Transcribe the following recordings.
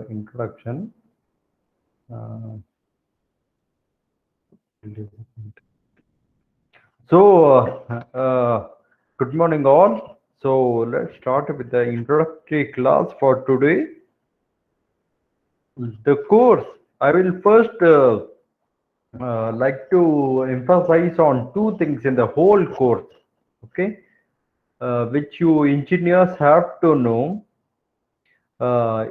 introduction. So, good morning all. So let's start with the introductory class for today. The course, I will first like to emphasize on two things in the whole course, okay, which you engineers have to know.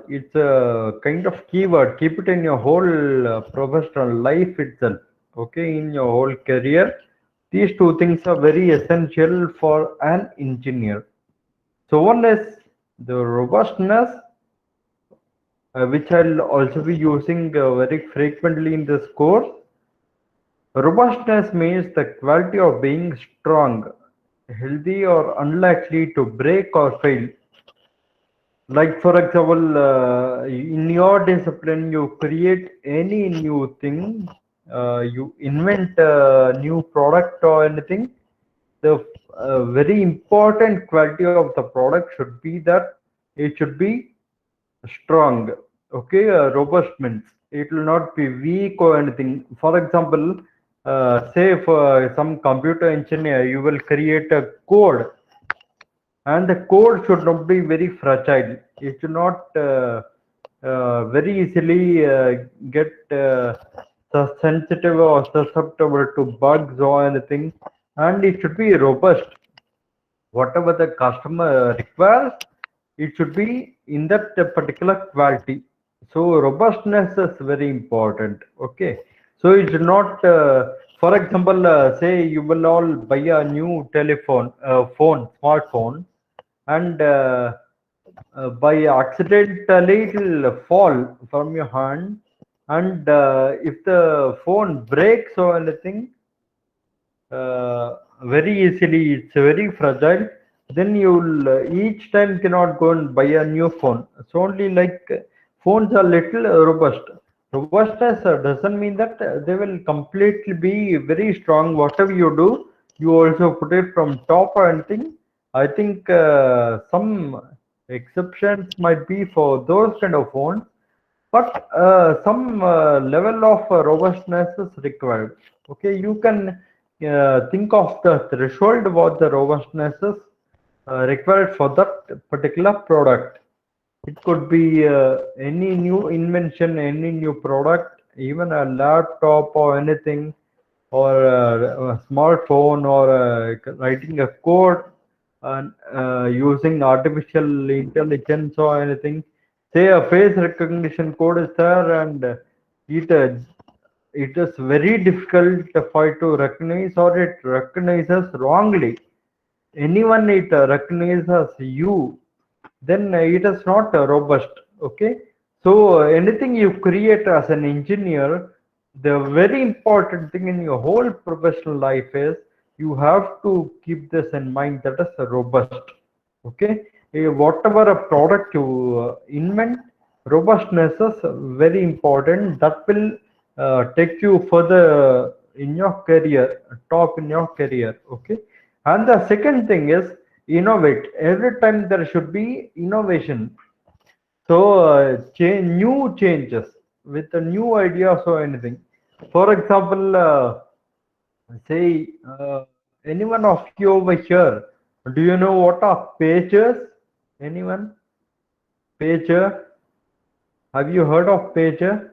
It's a kind of keyword. Keep it in your whole professional life itself. Okay, in your whole career, these two things are very essential for an engineer. So one is the robustness, which I'll also be using very frequently in this course. Robustness means the quality of being strong, healthy, or unlikely to break or fail. Like for example, in your discipline, you create any new thing, you invent a new product or anything. The very important quality of the product should be that it should be strong. Okay, robust means it will not be weak or anything. For example, say for some computer engineer, you will create a code, and the code should not be very fragile. It should not very easily get sensitive or susceptible to bugs or anything, and it should be robust. Whatever the customer requires, it should be in that particular quality. So robustness is very important. Okay, so it should not for example, say you will all buy a new telephone smartphone, and by accidentally it will fall from your hand, and if the phone breaks or anything, very easily, it's very fragile, then you'll each time cannot go and buy a new phone. It's only like phones are little robust. Robustness doesn't mean that they will completely be very strong. Whatever you do, you also put it from top or anything. I think some exceptions might be for those kind of phones, but some level of robustness is required. Okay, you can think of the threshold what the robustness is required for that particular product. It could be any new invention, any new product, even a laptop or anything, or a smartphone, or writing a code and using artificial intelligence or anything. Say a face recognition code is there, and it is very difficult for it to recognize, or it recognizes wrongly. Anyone it recognizes you, then it is not robust. Okay, so anything you create as an engineer, the very important thing in your whole professional life is you have to keep this in mind, that is robust. Okay, whatever a product you invent, robustness is very important. That will take you further in your career, top in your career. Okay, and the second thing is innovate. Every time there should be innovation. So new changes with the new ideas or anything. For example, say anyone of you over here, do you know what are pages? Anyone? Pager? Have you heard of pager?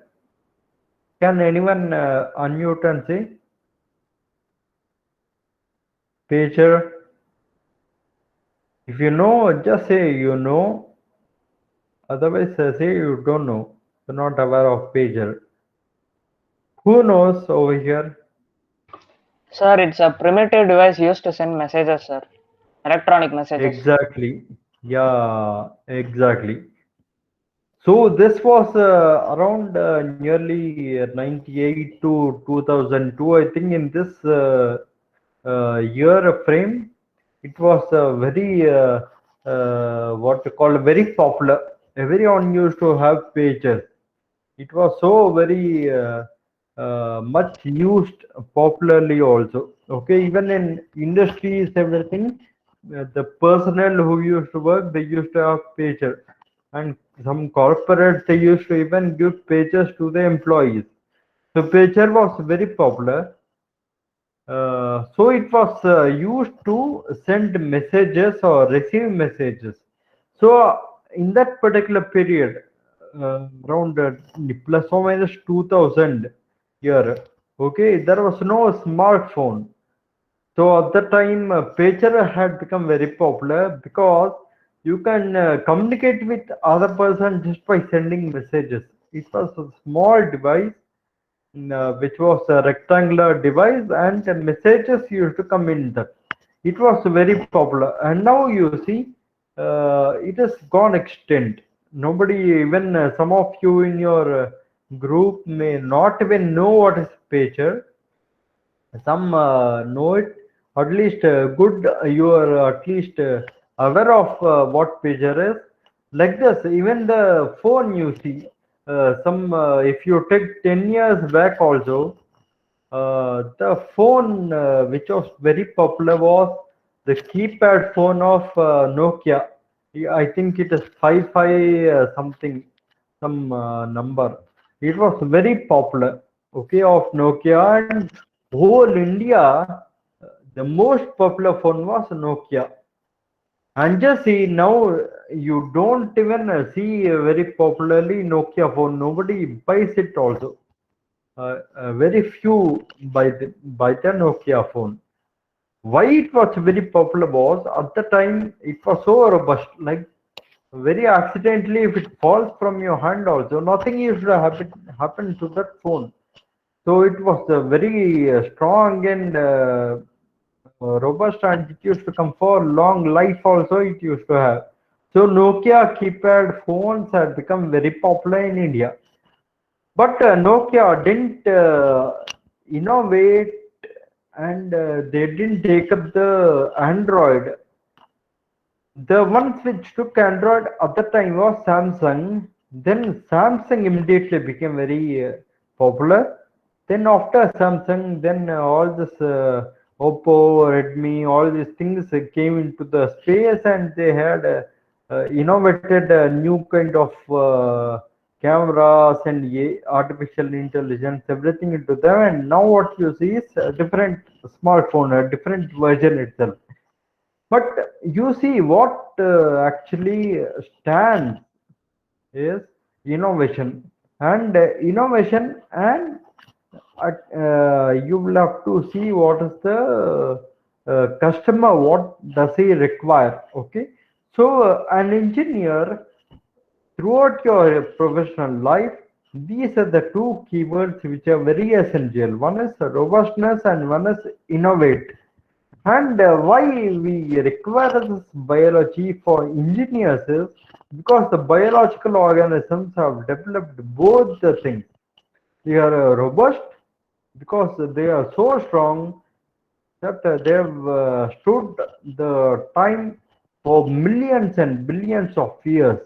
Can anyone unmute and say pager? If you know, just say you know. Otherwise, say you don't know. You're not aware of pager. Who knows over here? Sir, it's a primitive device used to send messages, sir. Electronic messages. Exactly. Yeah, exactly. So this was around nearly 98 to 2002, I think. In this year frame, it was very what you call very popular. Everyone used to have pages. It was so very much used popularly also. Okay, even in industries, everything, the personnel who used to work, they used to have pager. and some corporates they used to even give pages to the employees. So pager was very popular. So it was used to send messages or receive messages. So in that particular period, around plus or minus 2000 year, okay, there was no smartphone. So at the time, pager had become very popular because you can communicate with other person just by sending messages. It was a small device which was a rectangular device, and the messages used to come in that. It was very popular, and now you see it has gone extinct. Nobody, even some of you in your group may not even know what is pager. Some know it, at least good, you are at least aware of what pager is. Like this, even the phone you see, some if you take 10 years back also, the phone which was very popular was the keypad phone of Nokia. Yeah, I think it is 55 something, some number. It was very popular, okay, of Nokia, and whole India, the most popular phone was Nokia. And just see now, you don't even see very popularly Nokia phone. Nobody buys it also. Very few by the Nokia phone. Why it was very popular was at the time it was so robust, like very accidentally if it falls from your hand also, nothing used to happen to that phone. So it was very strong and robust, and it used to come for long life also it used to have. So Nokia keypad phones had become very popular in India. But Nokia didn't innovate, and they didn't take up the Android. The ones which took Android at the time was Samsung. Then Samsung immediately became very popular. Then after Samsung, then all this Oppo, Redmi, all these things came into the space, and they had innovated a new kind of cameras and artificial intelligence, everything into them. And now what you see is a different smartphone, a different version itself. But you see what actually stands is innovation, and innovation, and you will have to see what is the customer, what does he require. Okay, so an engineer throughout your professional life, these are the two keywords which are very essential. One is robustness and one is innovate. And why we require this biology for engineers is because the biological organisms have developed both the things. They are robust because they are so strong that they have stood the time for millions and billions of years.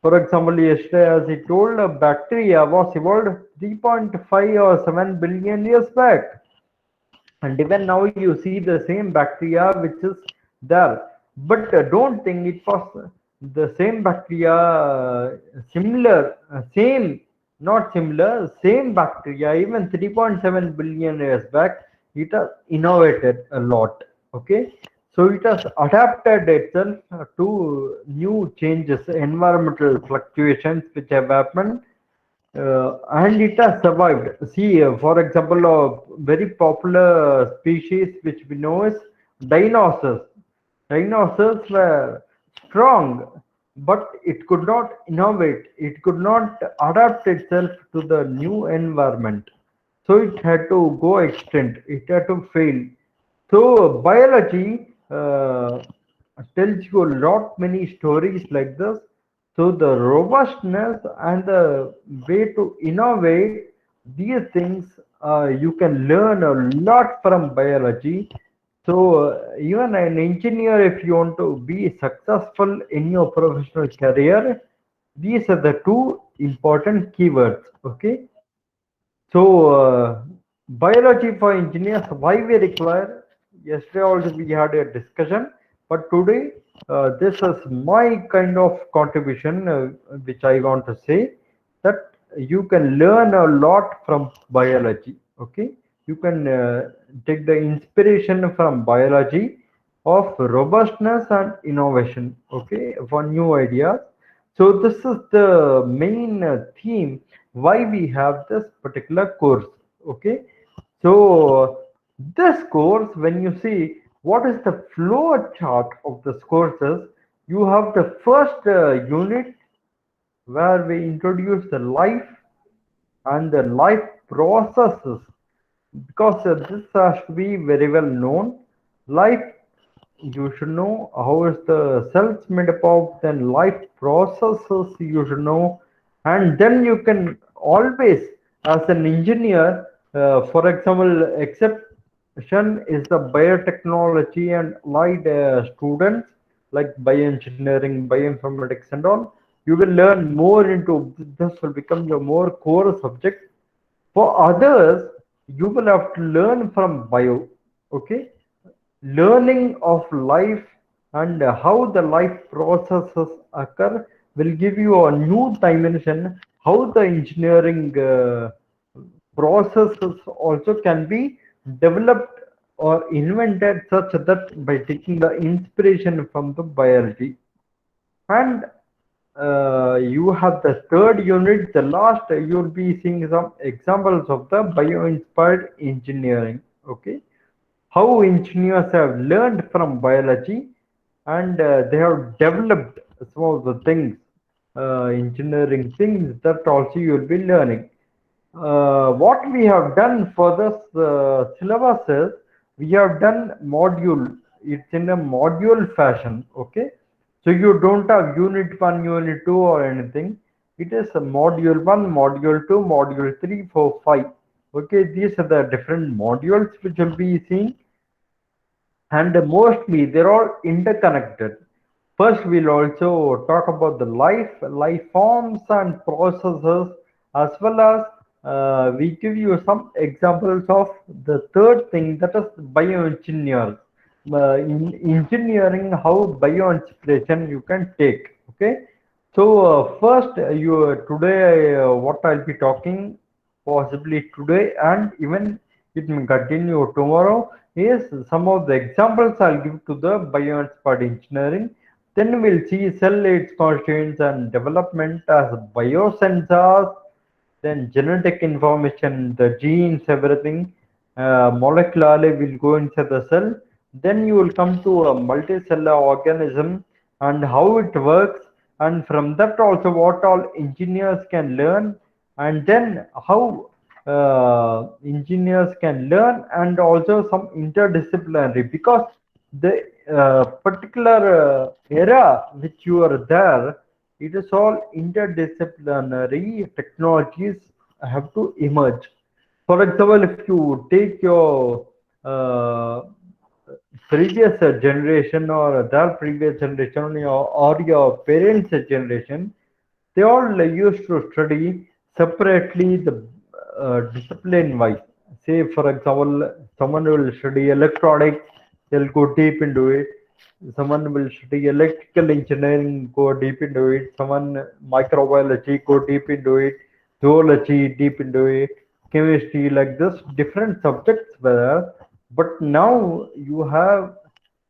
For example, yesterday, as he told, a bacteria was evolved 3.5 or 7 billion years back. And even now you see the same bacteria which is there, but don't think it was the same bacteria, similar, same, not similar, same bacteria, even 3.7 billion years back, it has innovated a lot. Okay, so it has adapted itself to new changes, environmental fluctuations which have happened, and it has survived. See, for example, a very popular species which we know is dinosaurs. Dinosaurs were strong, but it could not innovate. It could not adapt itself to the new environment. So it had to go extinct. It had to fail. So biology tells you a lot many stories like this. So the robustness and the way to innovate these things, you can learn a lot from biology. So even an engineer, if you want to be successful in your professional career, these are the two important keywords. Okay. So biology for engineers, why we require? Yesterday also we had a discussion, but today this is my kind of contribution, which I want to say that you can learn a lot from biology. Okay, you can take the inspiration from biology of robustness and innovation. Okay, for new ideas. So this is the main theme why we have this particular course. Okay, so this course, when you see what is the flow chart of this courses, you have the first unit where we introduce the life and the life processes, because this has to be very well known. Life, you should know how is the cells made up of, then life processes you should know, and then you can always, as an engineer, for example, exception is the biotechnology and allied students like bioengineering, bioinformatics, and all. You will learn more into this, will become your more core subject. For others, you will have to learn from bio. Okay, learning of life and how the life processes occur will give you a new dimension how the engineering processes also can be developed or invented, such that by taking the inspiration from the biology. And you have the third unit, the last, you'll be seeing some examples of the bio-inspired engineering. Okay, how engineers have learned from biology, and they have developed some of the things, engineering things, that also you will be learning. What we have done for this syllabus is we have done module. It's in a module fashion. Okay, so you don't have unit 1, unit 2 or anything. It is a module 1, module 2, module 3, 4, 5. Okay, these are the different modules which will be seen, and mostly they're all interconnected. First, we'll also talk about the life forms and processes, as well as we give you some examples of the third thing, that is bioengineers. In engineering, how bioinspiration you can take. Okay, so first, you today what I'll be talking, possibly today and even it may continue tomorrow, is some of the examples I'll give to the bioinspired engineering. Then we'll see cell its constituents and development as biosensors, then genetic information, the genes, everything. Molecularly will go inside the cell. Then you will come to a multicellular organism and how it works, and from that also what all engineers can learn, and then how engineers can learn, and also some interdisciplinary, because the particular era which you are there, it is all interdisciplinary technologies have to emerge. For example, if you take your previous generation or their previous generation, or your parents' generation, they all used to study separately the discipline wise. Say, for example, someone will study electronics, they'll go deep into it. Someone will study electrical engineering, go deep into it. Someone microbiology, go deep into it. Zoology, deep into it. Chemistry, like this, different subjects were there. But now you have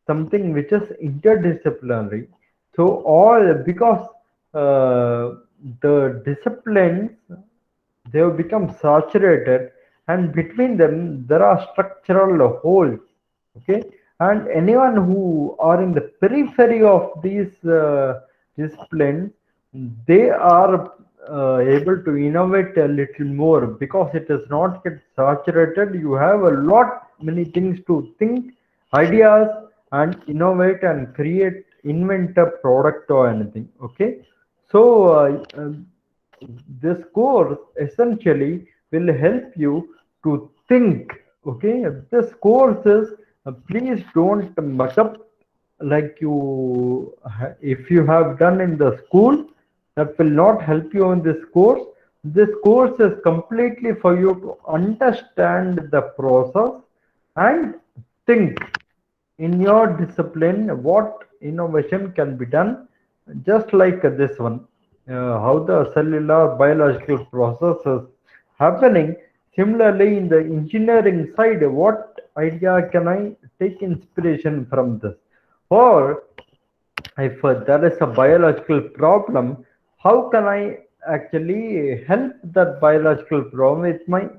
something which is interdisciplinary. So all, because the disciplines, they have become saturated, and between them there are structural holes. Okay, and anyone who are in the periphery of these disciplines, they are able to innovate a little more, because it is not yet saturated. You have a lot many things to think, ideas, and innovate and create, invent a product or anything. Okay, so this course essentially will help you to think. Okay, this course is, please don't muck up like you if you have done in the school. That will not help you in this course. This course is completely for you to understand the process and think. in your discipline, what innovation can be done, just like this one, how the cellular biological processes happening. Similarly, in the engineering side, what idea can I take inspiration from this? Or if there is a biological problem, how can I actually help that biological problem with my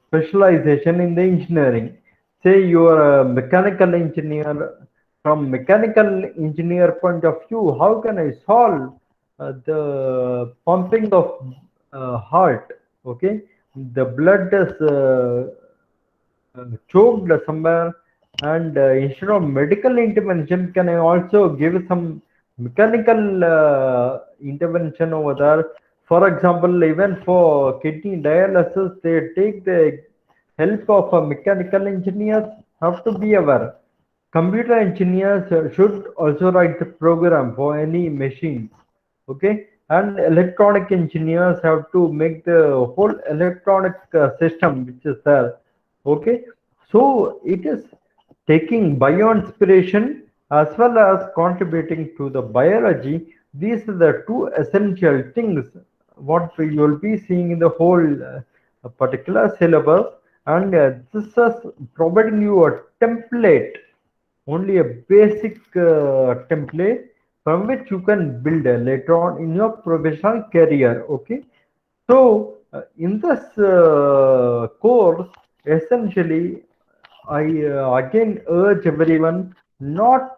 specialization in the engineering? Say you are a mechanical engineer. From mechanical engineer point of view, how can I solve the pumping of heart? Okay, the blood is choked somewhere, and instead of medical intervention, can I also give some mechanical intervention over there? For example, even for kidney dialysis, they take the help of a mechanical engineers. Have to be aware. Computer engineers should also write the program for any machines. Okay, and electronic engineers have to make the whole electronic system which is there. Okay, so it is taking bio inspiration as well as contributing to the biology. These are the two essential things what you will be seeing in the whole particular syllabus, and this is providing you a template, only a basic template from which you can build later on in your professional career. Okay, so in this course, essentially, I again urge everyone not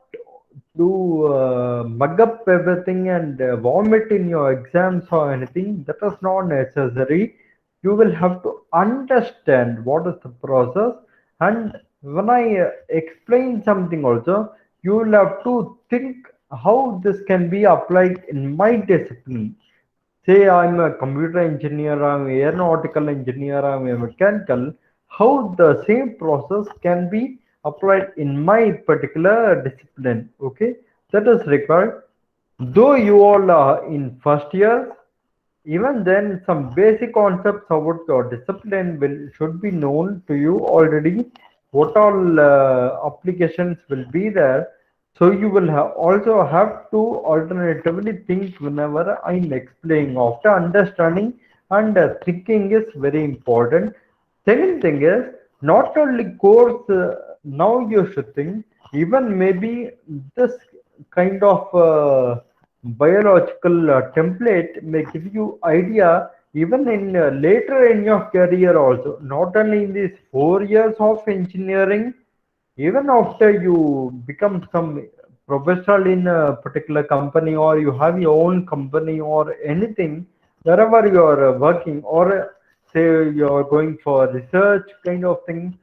to mug up everything and vomit in your exams or anything. That is not necessary. You will have to understand what is the process, and when I explain something also, you will have to think how this can be applied in my discipline. Say I'm a computer engineer, I'm an aeronautical engineer, I'm a mechanical, how the same process can be applied in my particular discipline. Okay, that is required. Though you all are in first year, even then some basic concepts about your discipline will should be known to you already. What all applications will be there, so you will also have to alternatively think whenever I'm explaining. After understanding and thinking is very important. Second thing is, not only course, now you should think, even maybe this kind of biological template may give you idea even in later in your career also, not only in these 4 years of engineering, even after you become some professional in a particular company, or you have your own company or anything, wherever you are working, or say you are going for research kind of thing,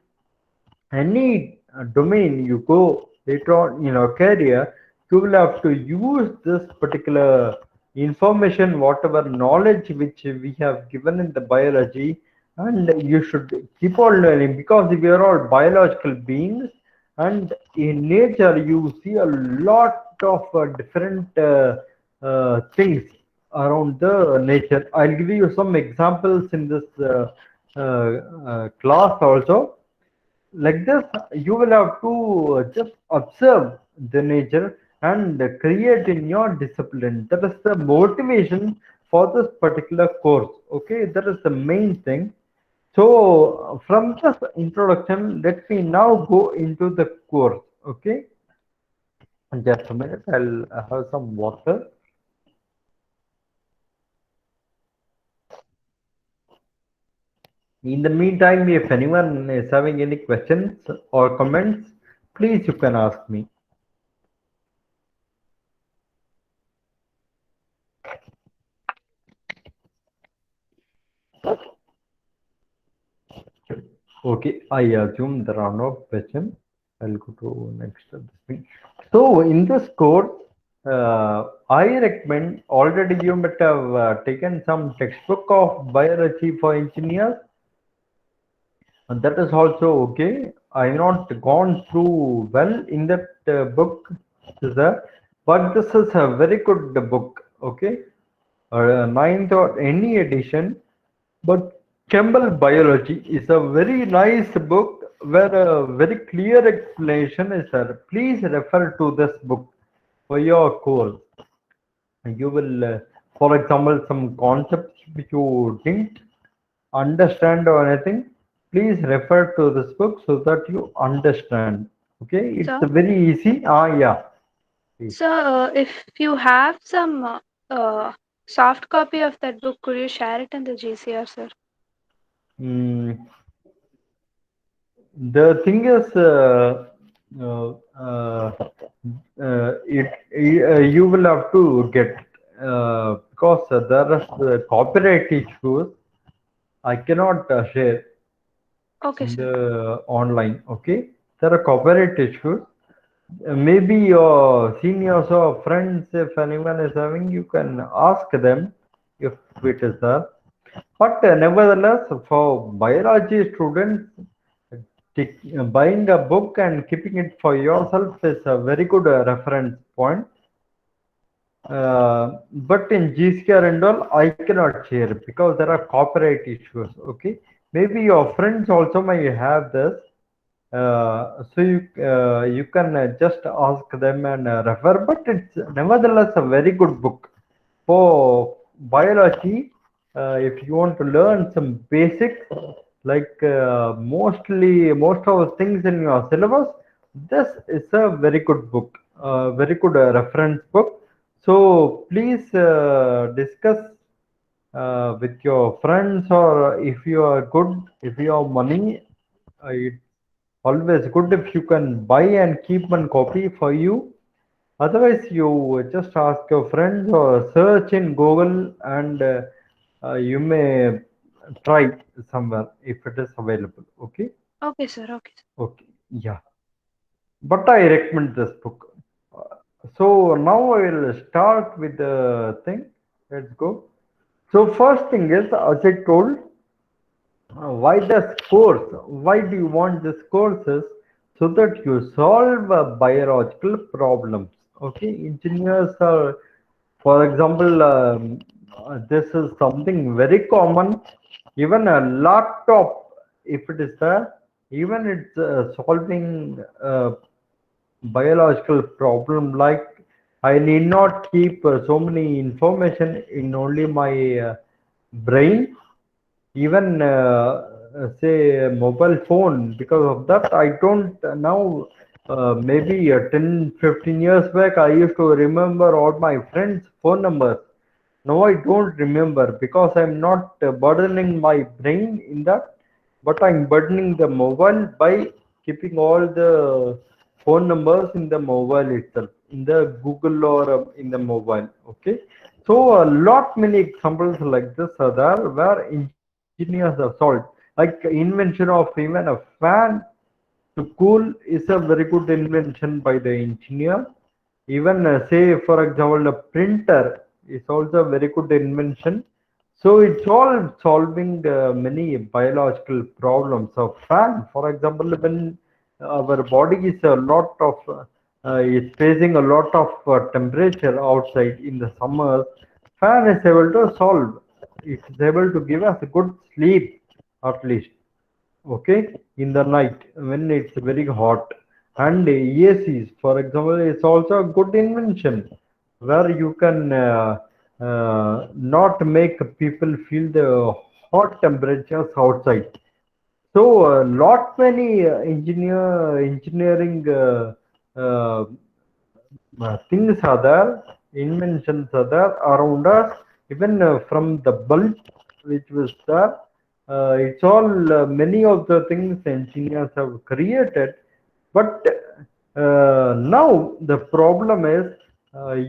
any domain you go later on in your career, you will have to use this particular information, whatever knowledge which we have given in the biology, and you should keep on learning, because we are all biological beings, and in nature you see a lot of different things around the nature. I'll give you some examples in this class also. Like this, you will have to just observe the nature and create in your discipline. That is the motivation for this particular course. Okay, that is the main thing. So from this introduction, let me now go into the course. Okay, just a minute, I'll have some water. In the meantime, if anyone is having any questions or comments, please you can ask me. Okay, I assume there are no questions. I'll go to next thing. So in this course, I recommend, already you might have taken some textbook of biology for engineers, and that is also okay. I have not gone through well in that book, sir, but this is a very good book. Okay, ninth or any edition, but Campbell Biology is a very nice book, where a very clear explanation is there. Please refer to this book for your course. You will, for example, some concepts which you didn't understand or anything, please refer to this book so that you understand. Okay, it's Sir, very easy. Yeah, please. sir, if you have some soft copy of that book, could you share it in the GCR, sir? Mm, the thing is, uh, uh, you will have to get because there is copyright issues. I cannot share Okay, in sir. the online. Okay, there are copyright issues. Maybe your seniors or friends, if anyone is having, you can ask them if it is there. But nevertheless, for biology students, buying a book and keeping it for yourself is a very good reference point. But in GCR and all, I cannot share because there are copyright issues. Okay, maybe your friends also may have this. So you can just ask them and refer. But it's nevertheless a very good book for biology. If you want to learn some basics, like most of the things in your syllabus, this is a very good book, very good reference book. So please discuss with your friends, or if you are good, if you have money, it's always good if you can buy and keep one copy for you. Otherwise, you just ask your friends or search in Google, and you may try somewhere if it is available. Okay. Okay, sir. Okay, sir. Okay. Yeah. But I recommend this book. So now I will start with the thing. Let's go. So first thing is, as I told, why this course? Why do you want this courses? So that you solve biological problems. Okay, engineers are, for example, this is something very common. Even a laptop, if it is there, even it's solving biological problem. Like I need not keep so many information in only my brain. Even say a mobile phone, because of that I don't now, maybe 10 15 years back I used to remember all my friends phone numbers. Now I don't remember because I'm not burdening my brain in that, but I'm burdening the mobile by keeping all the phone numbers in the mobile itself, in the Google or in the mobile. Okay, so a lot many examples like this are there where engineers have solved, like invention of even a fan to cool is a very good invention by the engineer. Even say for example a printer is also a very good invention. So it's all solving many biological problems. A fan, for example, when our body is a lot of is facing a lot of temperature outside in the summer, fan is able to solve. It is able to give us a good sleep at least. Okay, in the night when it's very hot. And ACs, for example, is also a good invention where you can not make people feel the hot temperatures outside. So, lot many engineering uh, things are there, inventions are there around us, even from the bulb which was there. It's all many of the things engineers have created, but now the problem is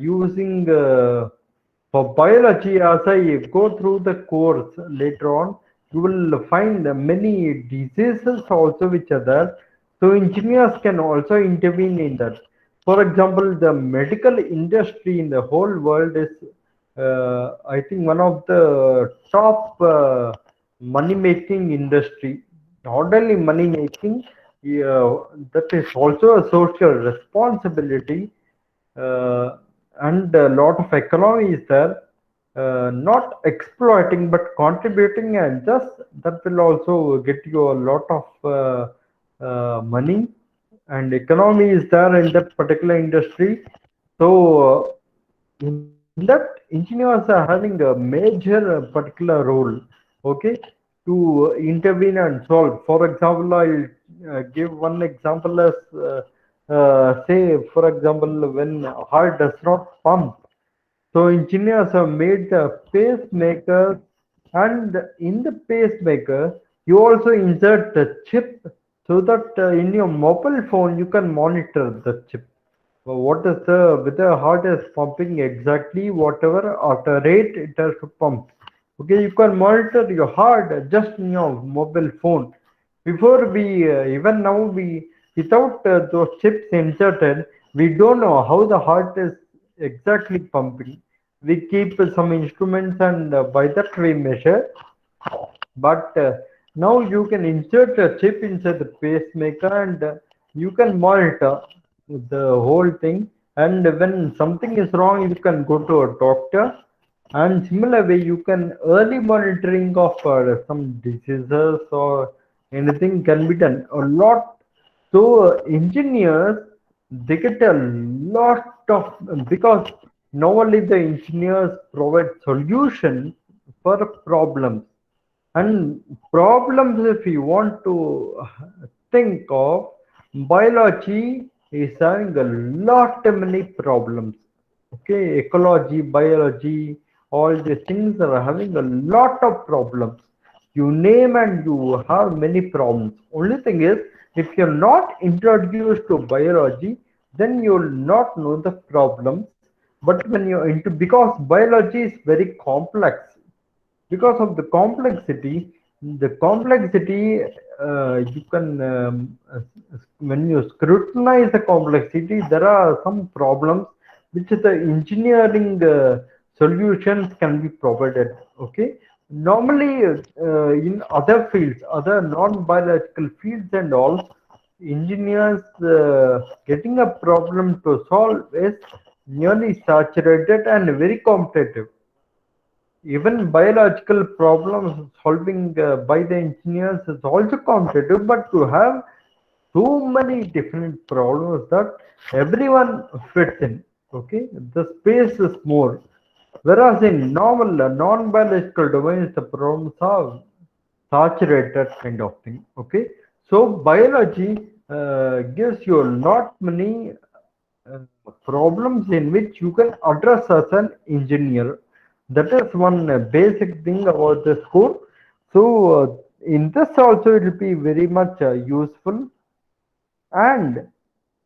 using for biology. As I go through the course later on, you will find many diseases also which are there. So engineers can also intervene in that. For example, the medical industry in the whole world is, I think, one of the top money-making industry. Not only money-making, yeah, that is also a social responsibility, uh, and a lot of economy is there. Not exploiting but contributing, and just that will also get you a lot of money and economy is there in that particular industry. So in that, engineers are having a major particular role, okay, to intervene and solve. For example, I'll give one example as say, for example, when heart does not pump, so engineers have made the pacemaker, and in the pacemaker, you also insert the chip so that in your mobile phone you can monitor the chip. What is the whether heart is pumping exactly whatever at a rate it has to pump. Okay, you can monitor your heart just in your mobile phone. Before we even now we without those chips inserted, we don't know how the heart is exactly pumping. We keep some instruments and by that we measure, but now you can insert a chip inside the pacemaker and you can monitor the whole thing. And when something is wrong, you can go to a doctor. And similar way, you can early monitoring of some diseases or anything can be done a lot. So engineers they get a lot of because not only the engineers provide solutions for problems and problems, if you want to think of, biology is having a lot many problems. Okay, ecology, biology, all these things are having a lot of problems. You name and you have many problems. Only thing is, if you're not introduced to biology, then you'll not know the problems. But when you're into, because biology is very complex, because of the complexity you can when you scrutinize the complexity, there are some problems which the engineering solutions can be provided. Okay, normally in other fields, other non-biological fields and all, engineers getting a problem to solve is nearly saturated and very competitive. Even biological problem solving by the engineers is also competitive, but to have so many different problems that everyone fits in, okay, the space is more. Whereas in normal, non-biological domains, the problems are saturated kind of thing, okay. So biology gives you a lot many uh, problems in which you can address as an engineer. That is one basic thing about this course. So in this also it will be very much useful. And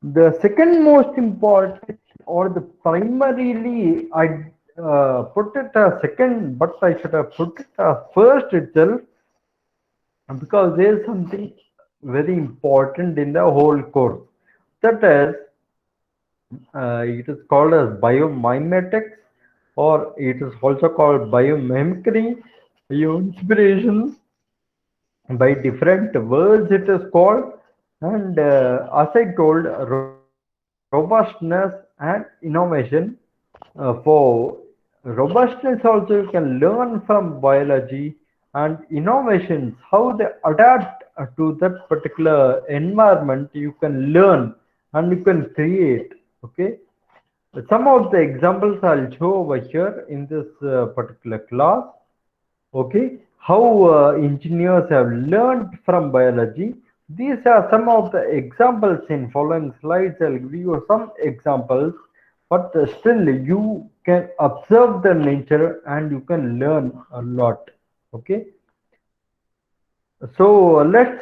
the second most important or the primarily I put it as second, but I should have put it as first itself because there is something very important in the whole course. That is it is called as biomimetics, or it is also called biomimicry, bioinspiration. By different words, it is called. And as I told, robustness and innovation. For robustness, also you can learn from biology, and innovations, how they adapt to that particular environment, you can learn and you can create. Okay, some of the examples I'll show over here in this particular class. Okay, how engineers have learned from biology. These are some of the examples in following slides. I'll give you some examples, but still you can observe the nature and you can learn a lot. Okay, so let's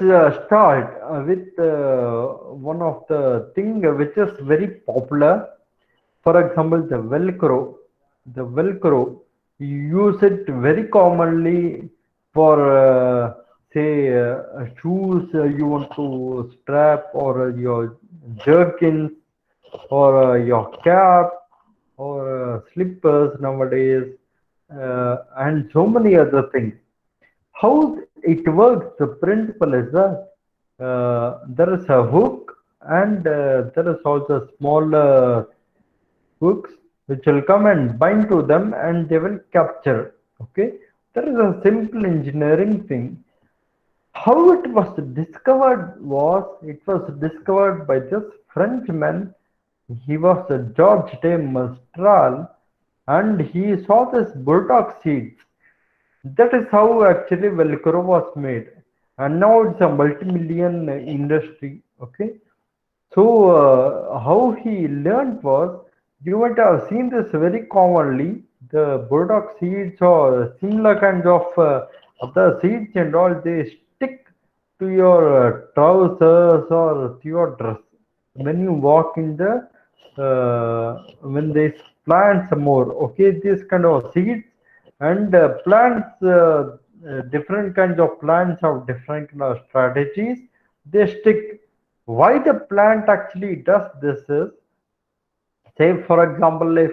start with one of the thing which is very popular. For example, the Velcro. The Velcro, you use it very commonly for, say, shoes you want to strap, or your jerkins, or your cap, or slippers nowadays, and so many other things. How it works, the principle is that there is a hook, and there is also a small hooks which will come and bind to them and they will capture. Okay, there is a simple engineering thing. How it was discovered was it was discovered by this Frenchman. He was George de Mestral, and he saw this burdock seeds. That is how actually Velcro was made, and now it's a multi-million industry. Okay, so how he learned was, you might have seen this very commonly. The burdock seeds or similar kinds of other seeds and all, they stick to your trousers or to your dress when you walk in the when they plant some more. Okay, this kind of seeds and plants, different kinds of plants have different kind of strategies. They stick. Why the plant actually does this is, say for example, if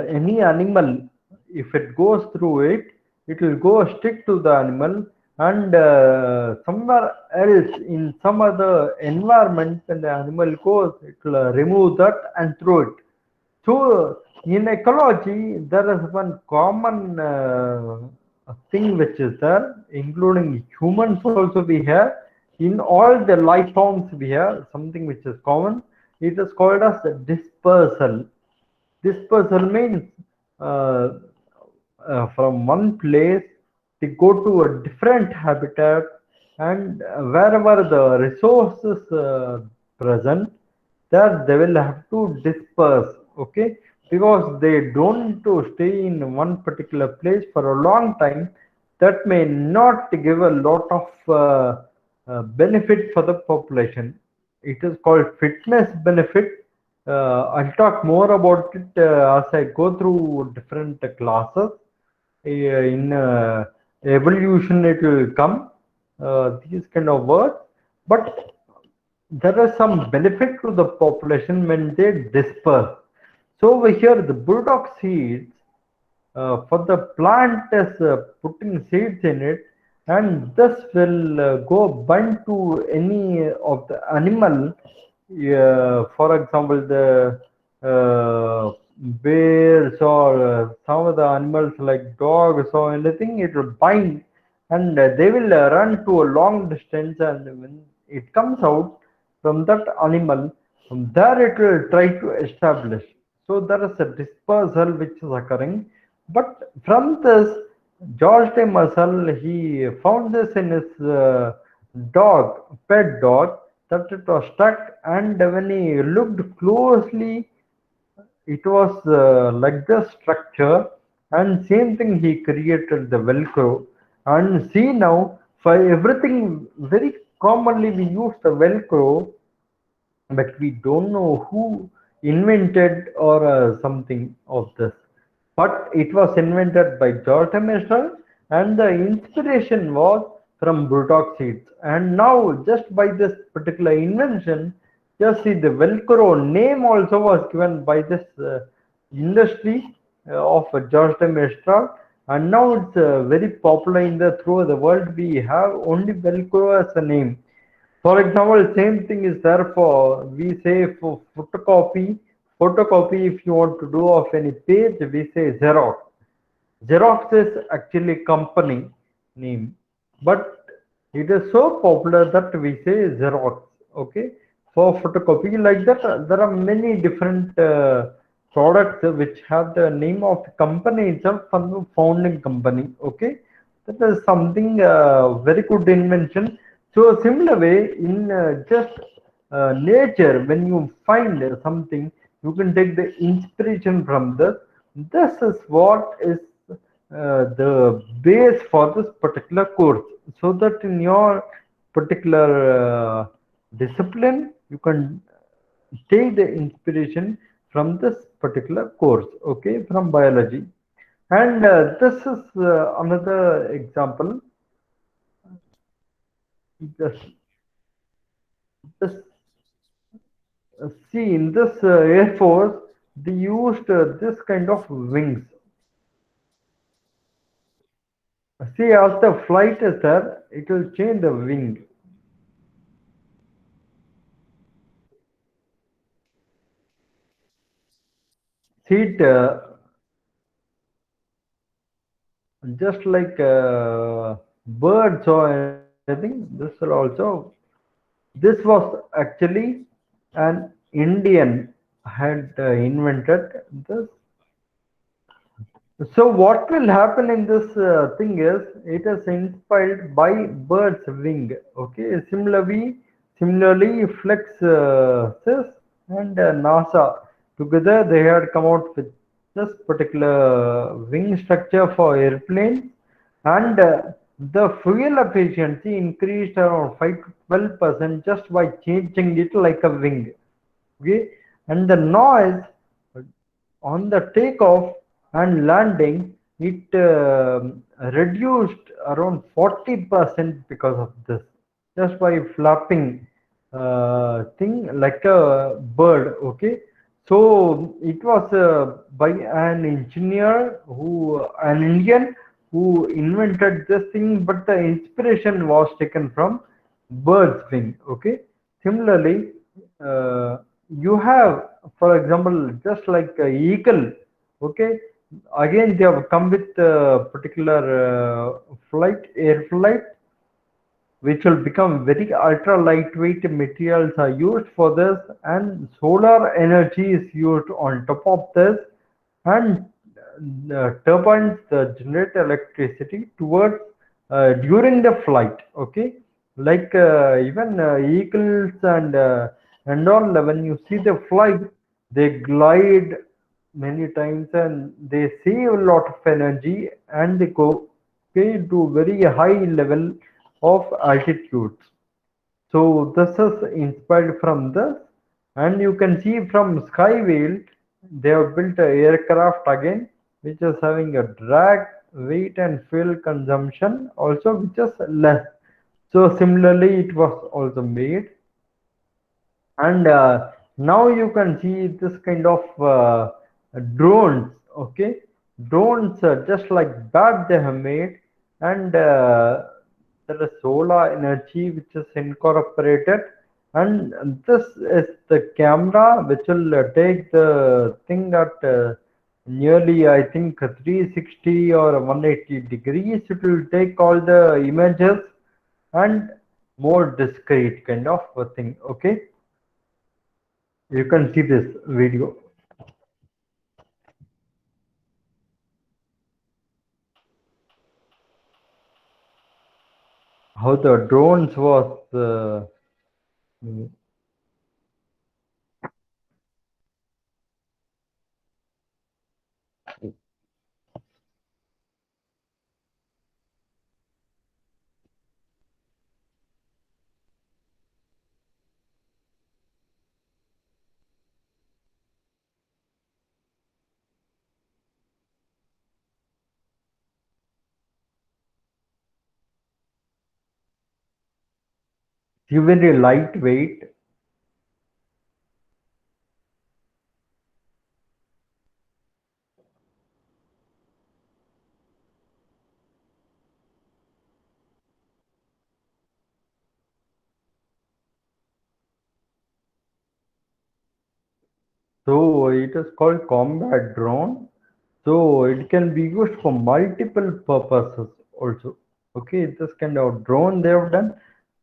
any animal, if it goes through it, it will go stick to the animal, and somewhere else in some other environment, when the animal goes, it will remove that and throw it. So in ecology, there is one common thing which is there, including humans also we have. In all the life forms we have something which is common. It is called as dispersal. Dispersal means uh, from one place they go to a different habitat, and wherever the resources present, there they will have to disperse. Okay, because they don't need to stay in one particular place for a long time. That may not give a lot of benefit for the population. It is called fitness benefit. I'll talk more about it as I go through different classes. In evolution, it will come, these kind of words. But there is some benefit to the population when they disperse. So over here, the burdock seeds, for the plant is putting seeds in it, and this will go bind to any of the animal. For example, the bears or some of the animals like dogs or anything, it will bind, and they will run to a long distance, and when it comes out from that animal, from there it will try to establish. So there is a dispersal which is occurring. But from this, George de Marcel, he found this in his dog, pet dog, that it was stuck, and when he looked closely, it was like the structure, and same thing he created the Velcro. And see now, for everything, very commonly we use the Velcro, but we don't know who invented or something of this. But it was invented by George Mestral, and the inspiration was from burdock seeds. And now, just by this particular invention, just see the Velcro name also was given by this industry of George Mestral, and now it's very popular in the throughout the world. We have only Velcro as a name. For example, same thing is there for, we say for photocopy. Photocopy, if you want to do of any page, we say Xerox. Xerox is actually company name, but it is so popular that we say Xerox. Okay, for photocopy like that, there are many different products which have the name of the company itself from the founding company. Okay, that is something very good invention. So similar way in just nature, when you find something, you can take the inspiration from this. This is what is the base for this particular course, so that in your particular discipline you can take the inspiration from this particular course, okay, from biology. And this is another example. Just see, in this air force they used this kind of wings. See, as the flight is there, it will change the wing. See it just like birds or anything. This will also, this was actually an Indian had invented this. So what will happen in this thing is it is inspired by bird's wing. Okay, similarly, Flex Sys and NASA together they had come out with this particular wing structure for airplanes, and the fuel efficiency increased around 5 to 12% just by changing it like a wing. Okay, and the noise on the takeoff and landing, it reduced around 40% because of this, just by flapping thing like a bird. Okay, so it was by an engineer who, an Indian who invented this thing, but the inspiration was taken from bird's wing. Okay, similarly, uh, you have, for example, just like a eagle. Okay, again they have come with a particular air flight, which will become very ultra lightweight materials are used for this, and solar energy is used on top of this, and turbines generate electricity towards during the flight. Okay, like even eagles and all, when you see the flight, they glide many times and they save a lot of energy, and they go, okay, to very high level of altitudes. So this is inspired from this, and you can see from Skywheel, they have built a aircraft again, which is having a drag, weight, and fuel consumption also, which is less. So similarly, it was also made, and now you can see this kind of drones. Okay, drones just like that they have made, and there is solar energy which is incorporated, and this is the camera which will take the thing at nearly, I think, 360 or 180 degrees. It will take all the images and more discrete kind of a thing. Okay, you can see this video. How the drones was very lightweight. So it is called combat drone. So it can be used for multiple purposes also. Okay, this kind of drone they have done.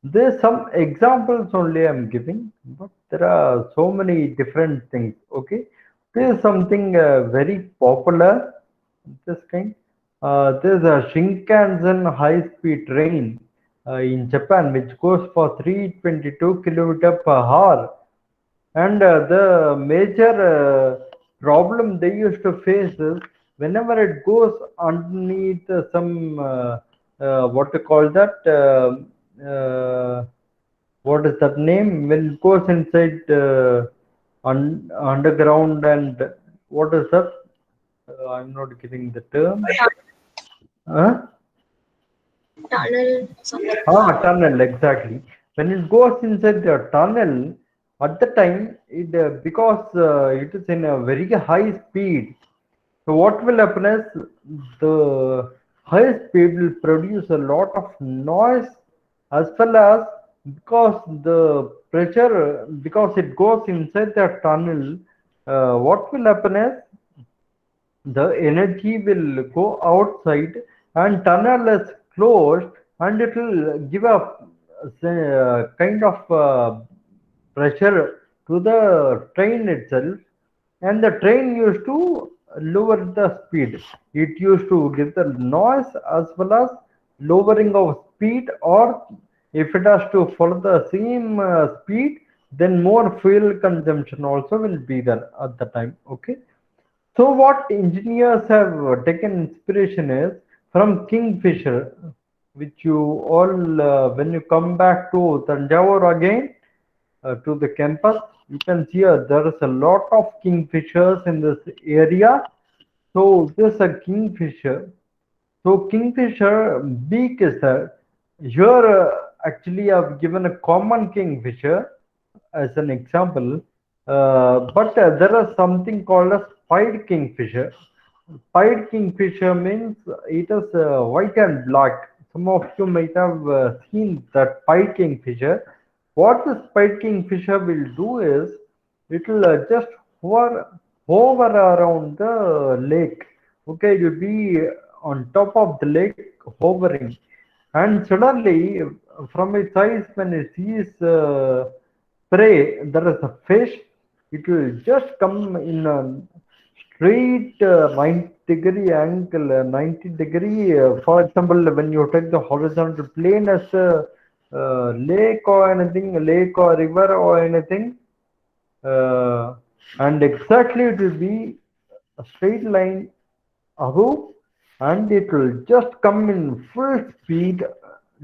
There's some examples only I'm giving, but there are so many different things. Okay, there is something very popular. This kind. There's a Shinkansen high-speed train in Japan, which goes for 322 kilometer per hour, and the major problem they used to face is whenever it goes underneath some what to call that, what is that name, when it goes inside underground, and what is that? I'm not getting the term. Huh? Tunnel, something. Tunnel, exactly. When it goes inside the tunnel, at the time, it because it is in a very high speed. So what will happen is the high speed will produce a lot of noise, as well as because the pressure, because it goes inside the tunnel, what will happen is the energy will go outside, and tunnel is closed, and it will give a kind of pressure to the train itself, and the train used to lower the speed. It used to give the noise as well as lowering of speed, or if it has to follow the same speed, then more fuel consumption also will be there at the time. Okay. So what engineers have taken inspiration is from Kingfisher, which you all, when you come back to Tanjavur again, to the campus, you can see there is a lot of kingfishers in this area. So this is a kingfisher. So kingfisher beak is there. Here actually I've given a common kingfisher as an example, but there is something called as pied kingfisher. Pied kingfisher means it is white and black. Some of you might have seen that pied kingfisher. What this pied kingfisher will do is it will just hover around the lake. Okay, it will be on top of the lake hovering, and suddenly from its eyes when it sees prey, there is a fish, it will just come in a straight 90-degree angle, 90-degree. For example, when you take the horizontal plane as a lake or anything, a lake or river or anything, and exactly it will be a straight line above, and it will just come in full speed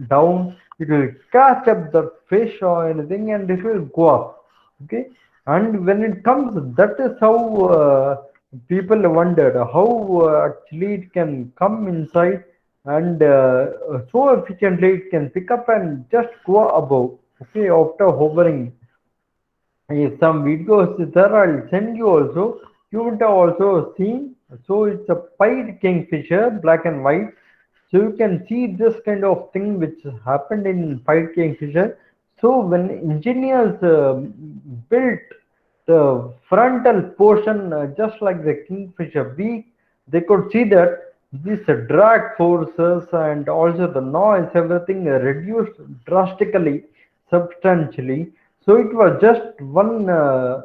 down. It will catch up the fish or anything, and it will go up. Okay, and when it comes, that is how people wondered how actually it can come inside, and so efficiently it can pick up and just go above. Okay, after hovering. If some videos is there, I'll send you also. You would have also seen. So it's a pied kingfisher, black and white. So you can see this kind of thing which happened in pied kingfisher. So when engineers built the frontal portion, just like the kingfisher beak, they could see that these drag forces and also the noise, everything reduced drastically, substantially. So it was just one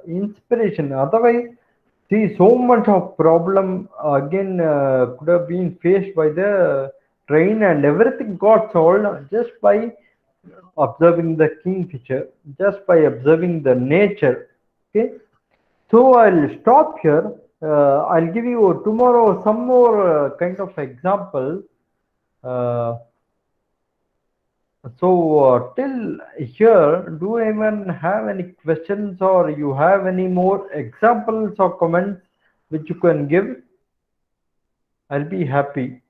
inspiration. Otherwise, see, so much of problem again could have been faced by the train, and everything got solved just by observing the kingfisher, just by observing the nature. Okay, so I'll stop here. I'll give you tomorrow some more kind of example. Uh, till here, do anyone have any questions, or you have any more examples or comments which you can give? I'll be happy.